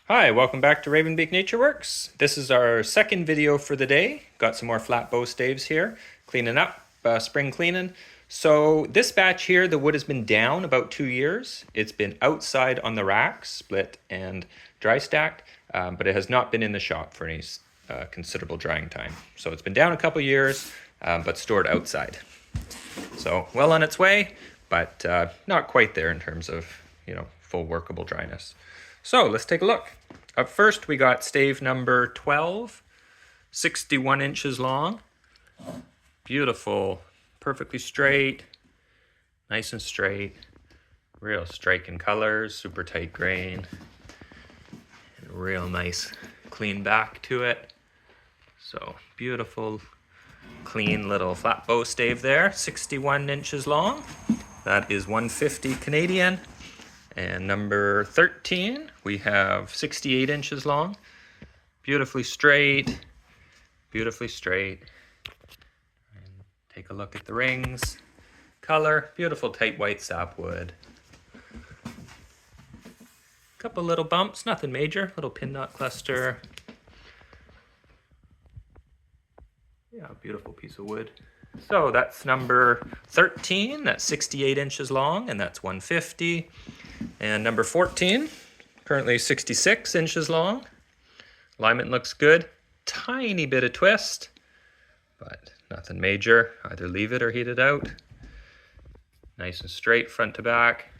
Hi, welcome back to Ravenbeak Nature Works. This is our second video for the day. Got some more Flatbow Staves here, cleaning up, spring cleaning. So this batch here, the wood has been down about 2 years. It's been outside on the rack, split and dry stacked, but it has not been in the shop for any considerable drying time. So it's been down a couple years, but stored outside. So well on its way, but not quite there in terms of, full workable dryness. So let's take a look. Up first, we got stave number 12, 61 inches long. Beautiful, perfectly straight, nice and straight, real striking colors, super tight grain, and real nice clean back to it. So beautiful, clean little flatbow stave there, 61 inches long. That is 150 Canadian. And number 13, we have 68 inches long. Beautifully straight, beautifully straight. And take a look at the rings. Color, beautiful tight white sapwood. Couple little bumps, nothing major, little pin knot cluster. Yeah, beautiful piece of wood. So that's number 13, that's 68 inches long, and that's 150. And number 14, currently 66 inches long. Alignment looks good. Tiny bit of twist, but nothing major. Either leave it or heat it out. Nice and straight front to back.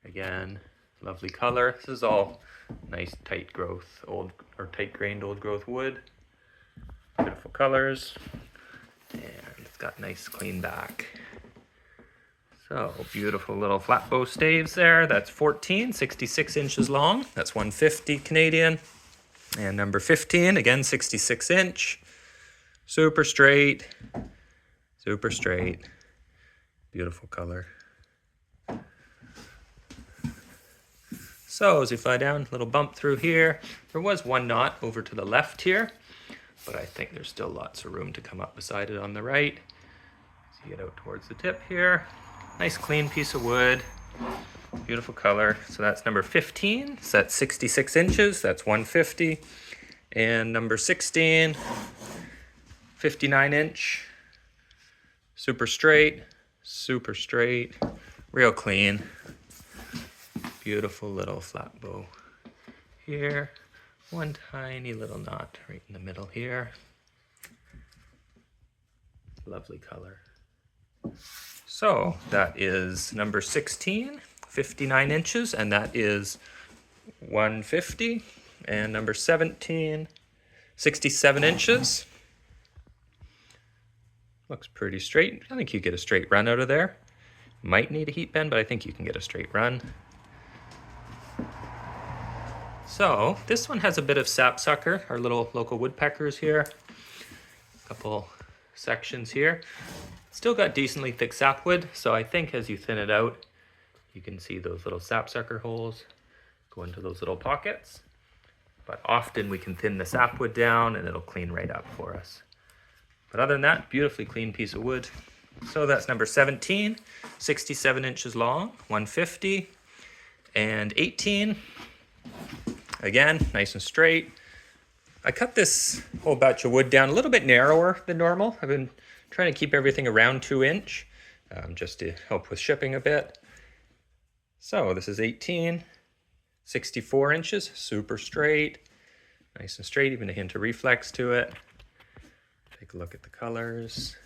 Again, lovely color. This is all nice tight growth, tight grained old growth wood. Beautiful colors. And it's got nice clean back. So beautiful little flatbow staves there. That's 14, 66 inches long. That's 150 Canadian. And number 15, again 66 inch. Super straight, super straight. Beautiful color. So as you fly down, little bump through here. There was one knot over to the left here, but I think there's still lots of room to come up beside it on the right. As you get out towards the tip here. Nice clean piece of wood, beautiful color. So that's number 15, so that's 66 inches, that's 150. And number 16, 59 inch, super straight, real clean. Beautiful little flatbow here. One tiny little knot right in the middle here. Lovely color. So that is number 16, 59 inches, and that is 150. And number 17, 67 inches. Looks pretty straight. I think you get a straight run out of there. Might need a heat bend, but I think you can get a straight run. So this one has a bit of sapsucker, our little local woodpeckers here. A couple sections here. Still got decently thick sapwood, so I think as you thin it out, you can see those little sapsucker holes go into those little pockets. But often we can thin the sapwood down and it'll clean right up for us. But other than that, beautifully clean piece of wood. So that's number 17, 67 inches long, 150. And 18, again, nice and straight. I cut this whole batch of wood down a little bit narrower than normal. I've been trying to keep everything around 2 inch, just to help with shipping a bit. So this is 18, 64 inches, super straight, nice and straight, even a hint of reflex to it. Take a look at the colors.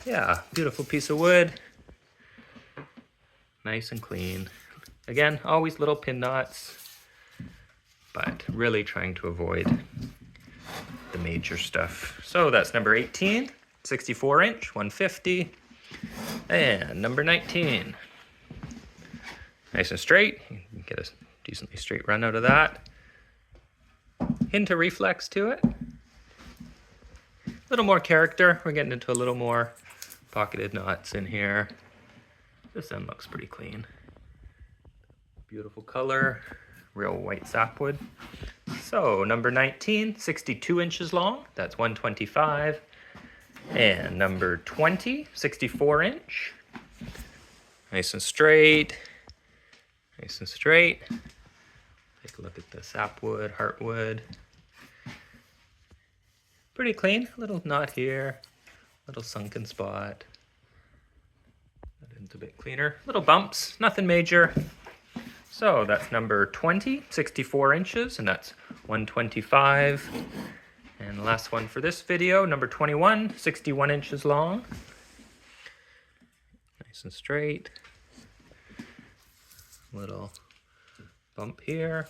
Yeah, beautiful piece of wood, nice and clean. Again, always little pin knots, but really trying to avoid the major stuff. So that's number 18, 64 inch, 150. And number 19. Nice and straight. You can get a decently straight run out of that. Hint of reflex to it. A little more character. We're getting into a little more pocketed knots in here. This end looks pretty clean. Beautiful color. Real white sapwood. So number 19, 62 inches long, that's 125. And number 20, 64 inch. Nice and straight. Nice and straight. Take a look at the sapwood, heartwood. Pretty clean. A little knot here, little sunken spot. That end's a bit cleaner. Little bumps, nothing major. So that's number 20, 64 inches, and that's 125. And the last one for this video, number 21, 61 inches long. Nice and straight. Little bump here.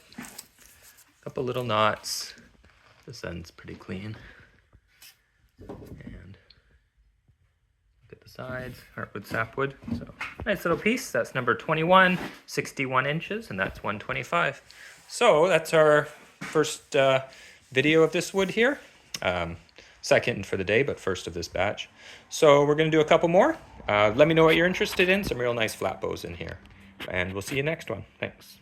Couple little knots. This end's pretty clean. And look at the sides, heartwood, sapwood. So nice little piece. That's number 21, 61 inches, and that's 125. So that's our first video of this wood here. Second for the day, but first of this batch. So we're going to do a couple more. Let me know what you're interested in. Some real nice flat bows in here. And we'll see you next one. Thanks.